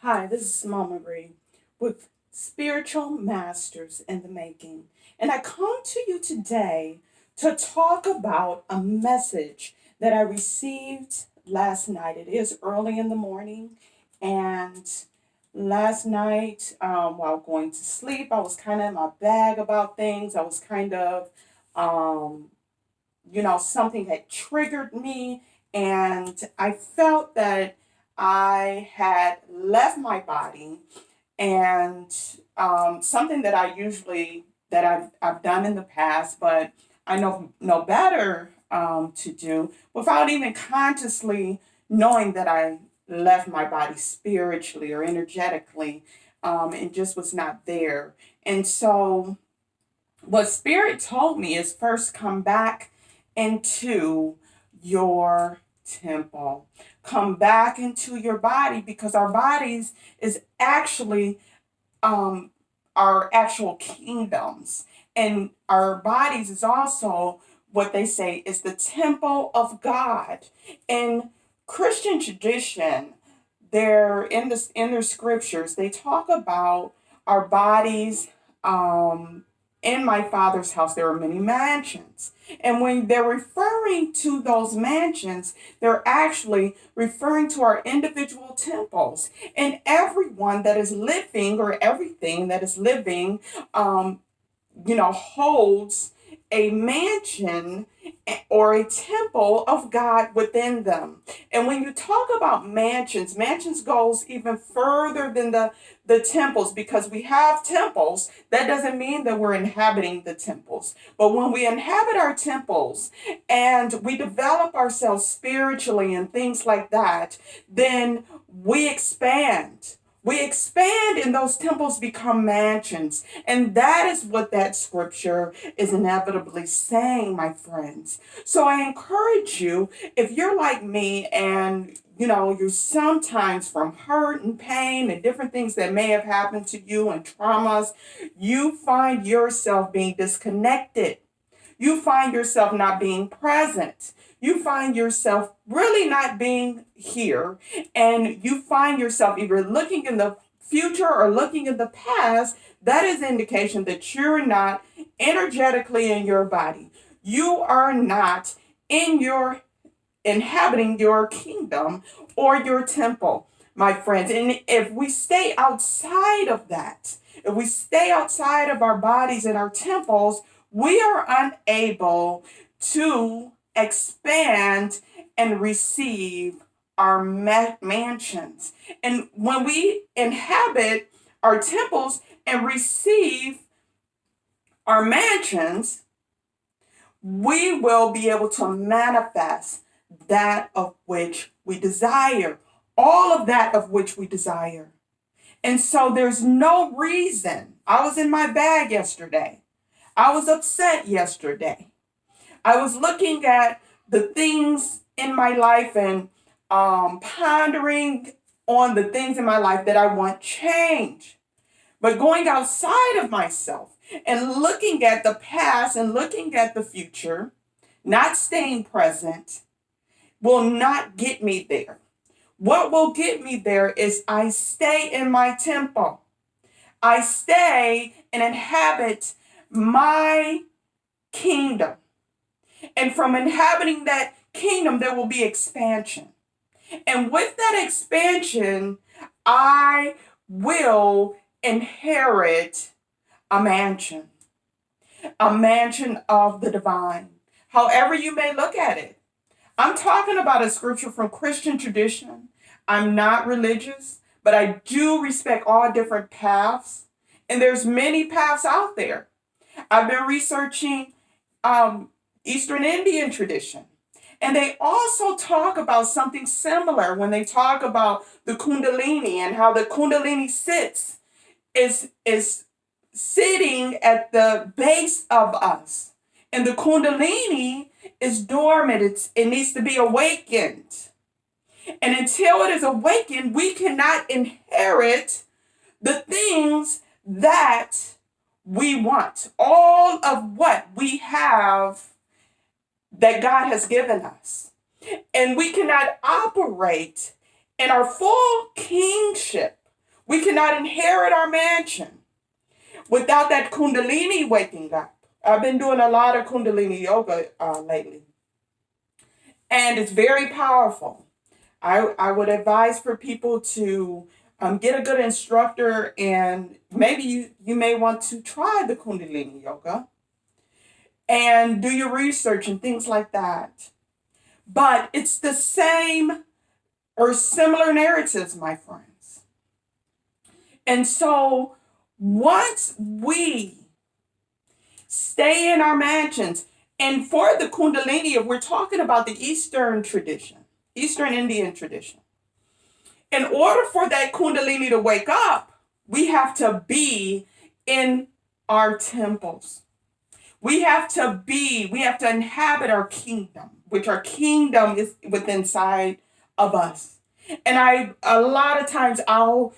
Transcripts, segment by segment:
Hi, this is Mama Marie with Spiritual Masters in the Making. And I come to you today to talk about a message that I received last night. It is early in the morning. And last night, while going to sleep, I was kind of in my bag about things. I was kind of, um, something had triggered me, and I felt that I had left my body, and something that I usually that I've done in the past, but I know no better to do without even consciously knowing that I left my body spiritually or energetically, and just was not there. And so what spirit told me is first come back into your temple. Come back into your body, because our bodies is actually um our actual kingdoms, and our bodies is also what they say is the temple of God. In Christian tradition, they're in their scriptures, they talk about our bodies. In my father's house there are many mansions, and when they're referring to those mansions, they're actually referring to our individual temples. And everyone that is living, or everything that is living, um, holds a mansion or a temple of God within them. And when you talk about mansions, mansions goes even further than the temples, because we have temples. That doesn't mean that we're inhabiting the temples. But when we inhabit our temples and we develop ourselves spiritually and things like that, then we expand. We expand, and those temples become mansions. And that is what that scripture is inevitably saying, my friends. So I encourage you, if you're like me and you're sometimes from hurt and pain and different things that may have happened to you and traumas, you find yourself being disconnected. You find yourself not being present. You find yourself really not being here. And you find yourself either looking in the future or looking in the past. That is indication that you're not energetically in your body. You are not in your inhabiting your kingdom or your temple, my friends. And if we stay outside of that, if we stay outside of our bodies and our temples, we are unable to expand and receive our mansions. And when we inhabit our temples and receive our mansions, we will be able to manifest that of which we desire, all of that of which we desire. And so there's no reason. I was in my bag yesterday. I was upset yesterday. I was looking at the things in my life and pondering on the things in my life that I want change. But going outside of myself and looking at the past and looking at the future, not staying present, will not get me there. What will get me there is I stay in my temple. I stay and inhabit my kingdom. And from inhabiting that kingdom, there will be expansion. And with that expansion, I will inherit a mansion, a mansion of the divine. However, you may look at it. I'm talking about a scripture from Christian tradition. I'm not religious, but I do respect all different paths. And there's many paths out there. I've been researching um, Eastern Indian tradition. And they also talk about something similar when they talk about the Kundalini and how the Kundalini is sitting at the base of us. And the Kundalini is dormant. It needs to be awakened. And until it is awakened, we cannot inherit the things that we want. All of what we have that God has given us. And we cannot operate in our full kingship We cannot inherit our mansion without that Kundalini waking up. I've been doing a lot of Kundalini yoga lately, and it's very powerful. I would advise for people to get a good instructor, and maybe you may want to try the Kundalini yoga and do your research and things like that. But it's the same or similar narratives, my friends. And so once we stay in our mansions, and for the Kundalini, if we're talking about the Eastern tradition, Eastern Indian tradition, in order for that Kundalini to wake up, we have to be in our temples. We have to inhabit our kingdom, which our kingdom is within inside of us. And a lot of times I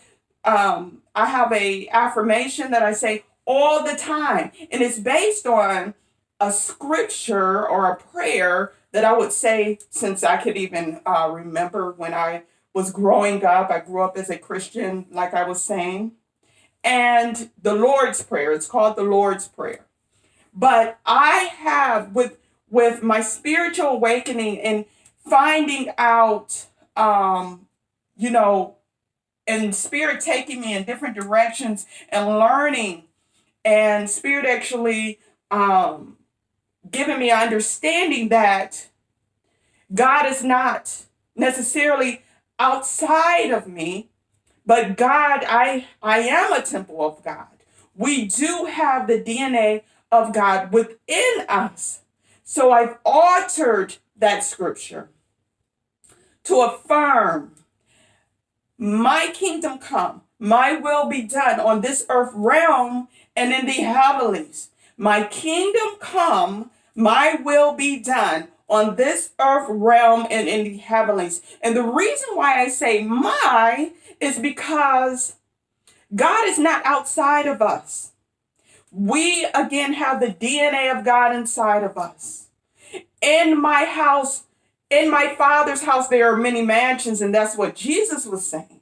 have a affirmation that I say all the time, and it's based on a scripture or a prayer that I would say since I could even remember when I was growing up. I grew up as a Christian, like I was saying, and the Lord's Prayer. It's called the Lord's Prayer. But I have with my spiritual awakening and finding out, you know, and spirit taking me in different directions and learning, and spirit actually giving me an understanding that God is not necessarily outside of me, but God, I am a temple of God. We do have the DNA of God within us. So I've altered that scripture to affirm, my kingdom come, my will be done on this earth realm and in the heavenlies. My kingdom come, my will be done on this earth realm and in the heavenlies. And the reason why I say my is because God is not outside of us. We again have the DNA of God inside of us. In my house, in my Father's house, there are many mansions, and that's what Jesus was saying.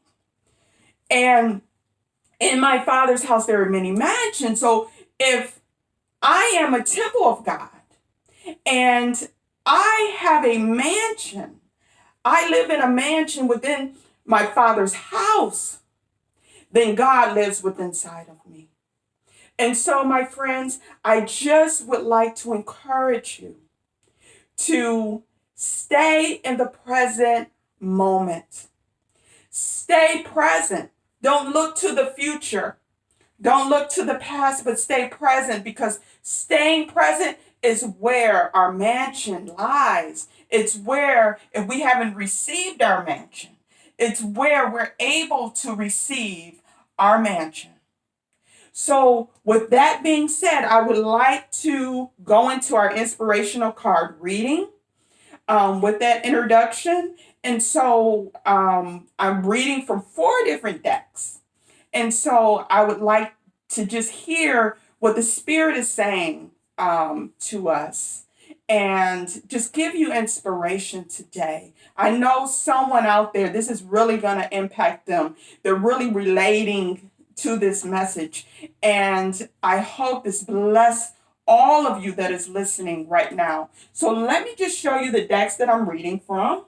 And in my Father's house, there are many mansions. So if I am a temple of God and I have a mansion, I live in a mansion within my Father's house, then God lives within inside of me. And so, my friends, I just would like to encourage you to stay in the present moment. Stay present. Don't look to the future. Don't look to the past, but stay present, because staying present is where our mansion lies. It's where, if we haven't received our mansion, it's where we're able to receive our mansion. So with that being said, I would like to go into our inspirational card reading with that introduction. And so I'm reading from 4 different decks. And so I would like to just hear what the Spirit is saying to us and just give you inspiration today. I know someone out there, this is really going to impact them. They're really relating to this message. And I hope this bless all of you that is listening right now. So let me just show you the decks that I'm reading from.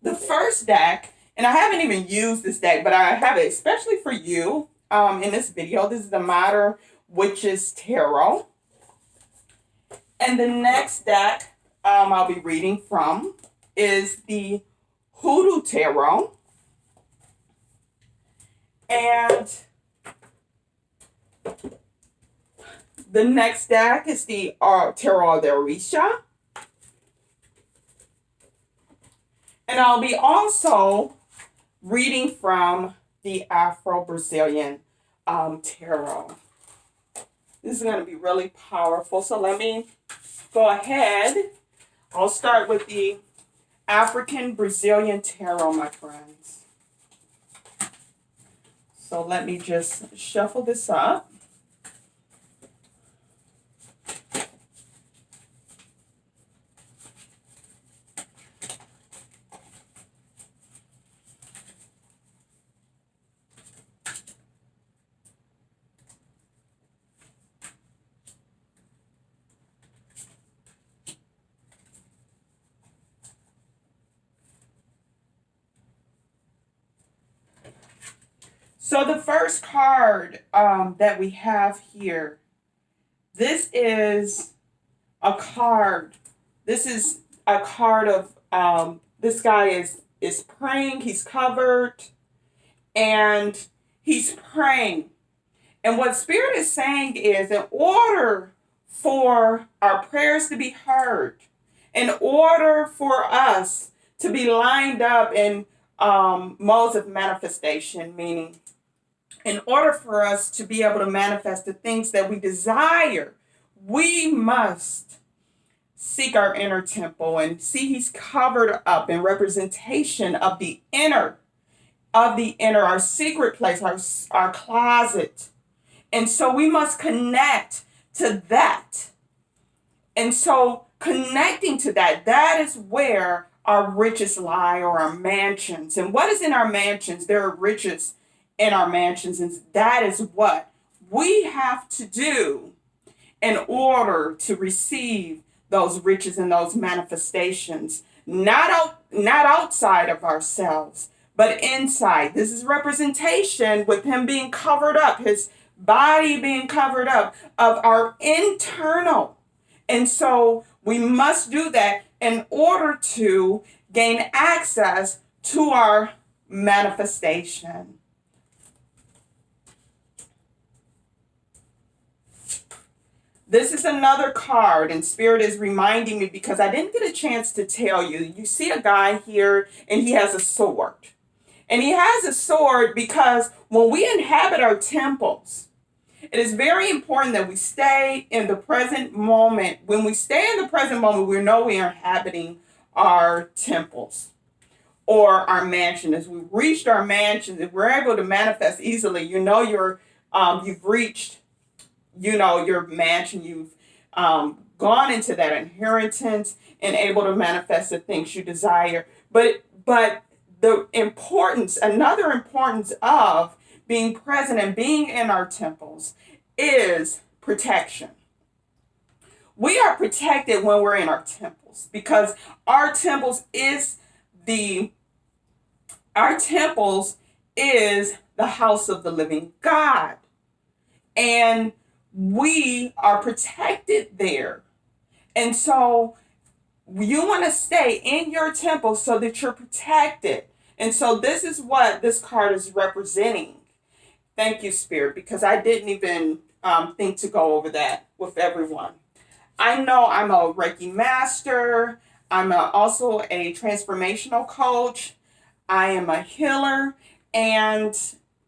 The first deck, and I haven't even used this deck, but I have it especially for you in this video. This is the Modern Witches Tarot. And the next deck I'll be reading from is the Hoodoo Tarot. And the next deck is the Tarot de Orisha. And I'll be also reading from the Afro-Brazilian Tarot. This is going to be really powerful. So let me go ahead. I'll start with the African Brazilian Tarot, my friends. So let me just shuffle this up. So the first card that we have here, this is a card. This is a card of this guy is praying. He's covered and he's praying. And what Spirit is saying is, in order for our prayers to be heard, in order for us to be lined up in modes of manifestation, meaning in order for us to be able to manifest the things that we desire, we must seek our inner temple and see he's covered up in representation of the inner, our secret place, our closet. And so we must connect to that. And so connecting to that, that is where our riches lie, or our mansions. And what is in our mansions? There are riches in our mansions. And that is what we have to do in order to receive those riches and those manifestations, not outside of ourselves, but inside. This is representation with him being covered up, his body being covered up, of our internal. And so we must do that in order to gain access to our manifestation. This is another card, and Spirit is reminding me because I didn't get a chance to tell you. You see a guy here, and he has a sword. And he has a sword because when we inhabit our temples, it is very important that we stay in the present moment. When we stay in the present moment, we know we are inhabiting our temples or our mansion. As we reached our mansions, if we're able to manifest easily, you've reached, your mansion. You've gone into that inheritance and able to manifest the things you desire. But another importance of being present and being in our temples is protection. We are protected when we're in our temples because our temples is the house of the living God. And we are protected there. And so you want to stay in your temple so that you're protected. And so this is what this card is representing. Thank you, Spirit, because I didn't even think to go over that with everyone. I know I'm a Reiki master. I'm also a transformational coach. I am a healer and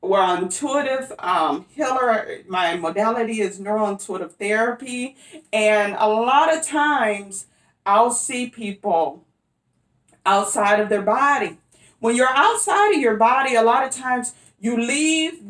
intuitive healer. My modality is neurointuitive therapy. And a lot of times I'll see people outside of their body. When you're outside of your body, a lot of times you leave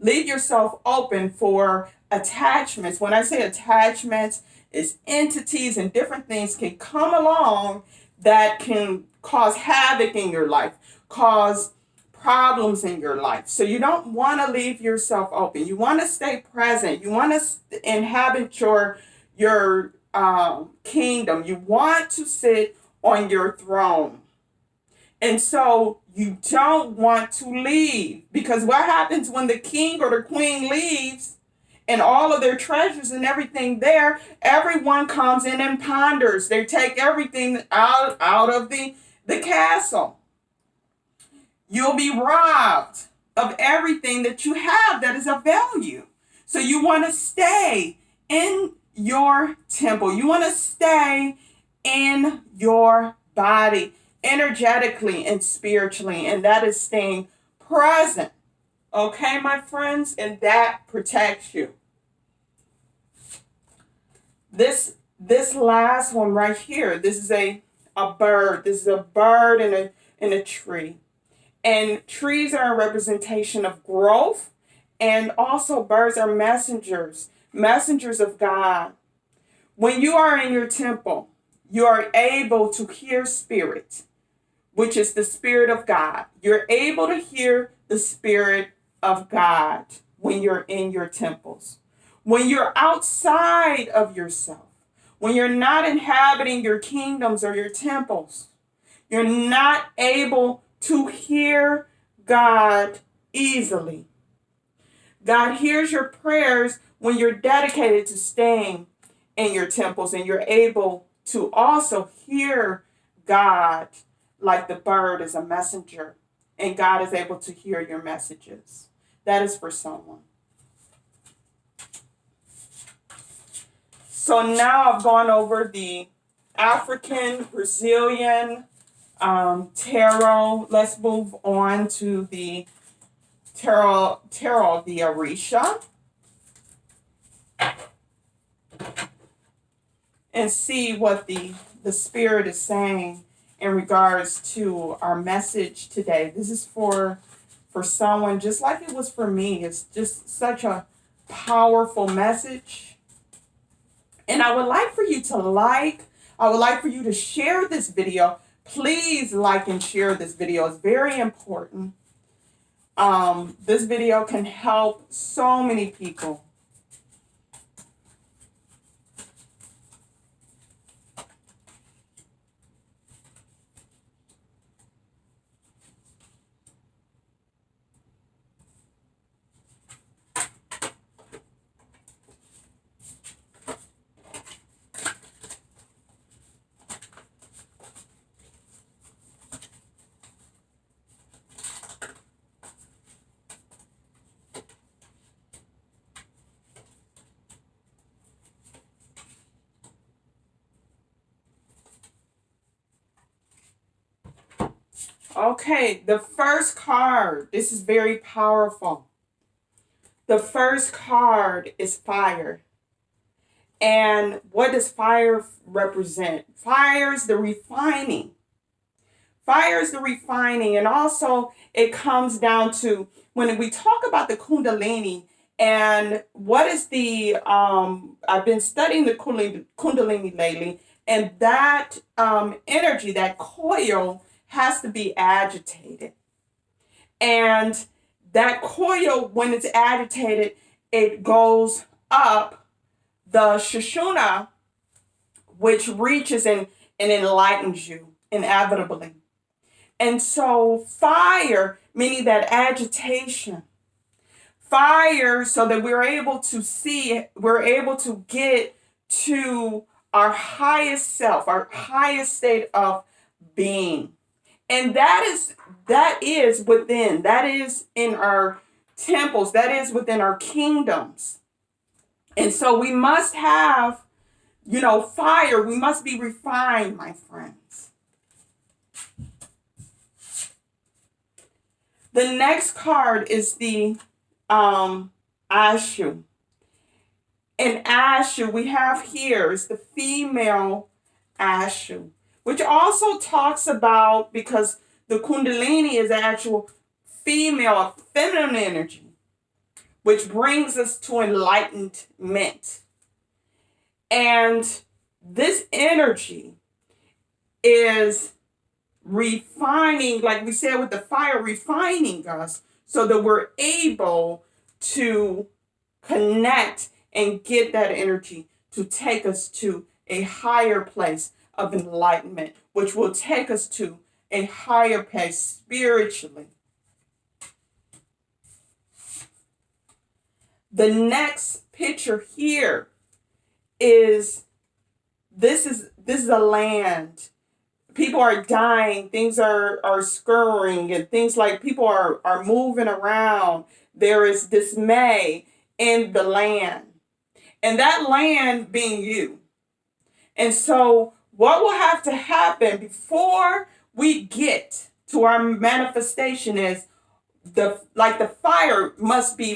yourself open for attachments. When I say attachments, is entities and different things can come along that can cause havoc in your life, cause problems in your life. So you don't want to leave yourself open. You want to stay present. You want to inhabit your kingdom. You want to sit on your throne. And so you don't want to leave, because what happens when the king or the queen leaves and all of their treasures and everything there, everyone comes in and ponders. They take everything out of the castle. You'll be robbed of everything that you have that is of value. So you want to stay in your temple. You want to stay in your body, energetically and spiritually, and that is staying present. Okay, my friends, and that protects you. This last one right here, this is a bird. This is a bird in a tree. And trees are a representation of growth, and also birds are messengers of God. When you are in your temple, you are able to hear spirit, which is the Spirit of God. You're able to hear the Spirit of God when you're in your temples. When you're outside of yourself, when you're not inhabiting your kingdoms or your temples, you're not able to hear God easily. God hears your prayers when you're dedicated to staying in your temples, and you're able to also hear God like the bird is a messenger, and God is able to hear your messages. That is for someone. So now I've gone over the African, Brazilian tarot. Let's move on to the tarot of the Orisha and see what the Spirit is saying in regards to our message today. This is for someone just like it was for me. It's just such a powerful message. And I would like for you to I would like for you to share this video. Please like and share this video. It's very important. This video can help so many people. Okay, the first card, this is very powerful. The first card is fire. And what does fire represent? Fire is the refining. Fire is the refining. And also it comes down to when we talk about the Kundalini and what is the, I've been studying the Kundalini lately, and that energy, that coil, has to be agitated. And that coil, when it's agitated, it goes up the Sushumna, which reaches and enlightens you inevitably. And so fire, meaning that agitation, fire, so that we're able to see, we're able to get to our highest self, our highest state of being. And that is within, that is in our temples, that is within our kingdoms. And so we must have, fire. We must be refined, my friends. The next card is the Ashu. And Ashu we have here is the female Ashu, which also talks about, because the Kundalini is the actual female, feminine energy, which brings us to enlightenment. And this energy is refining, like we said with the fire, refining us so that we're able to connect and get that energy to take us to a higher place of enlightenment, which will take us to a higher place spiritually. The next picture here is this is a land. People are dying, things are scurrying, and things like people are moving around. There is dismay in the land. And that land being you. And so what will have to happen before we get to our manifestation is the fire must be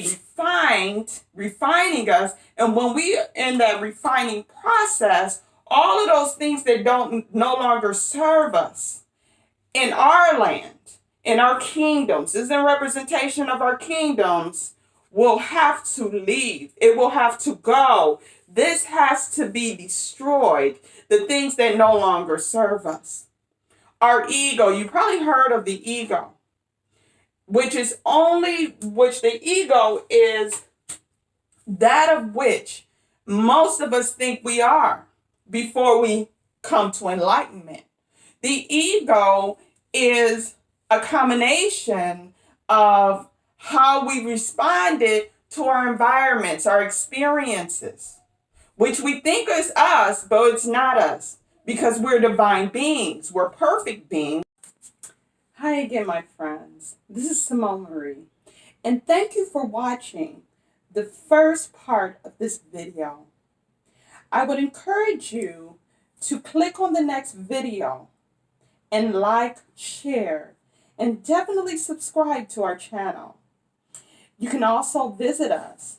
refining us. And when we in that refining process, all of those things that no longer serve us in our land, in our kingdoms, is a representation of our kingdoms, will have to leave. It will have to go. This has to be destroyed. The things that no longer serve us. Our ego, you probably heard of the ego, which the ego is that of which most of us think we are before we come to enlightenment. The ego is a combination of how we responded to our environments, our experiences, which we think is us, but it's not us because we're divine beings, we're perfect beings. Hi again, my friends. This is Simone Marie, and thank you for watching the first part of this video. I would encourage you to click on the next video and like, share, and definitely subscribe to our channel. You can also visit us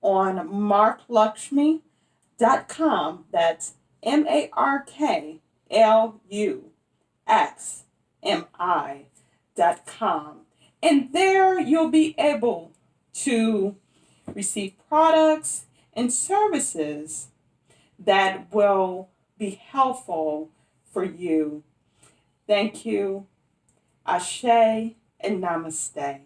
on marklukshmi.com. That's MarkLuxmi.com. And there you'll be able to receive products and services that will be helpful for you. Thank you. Ashe and Namaste.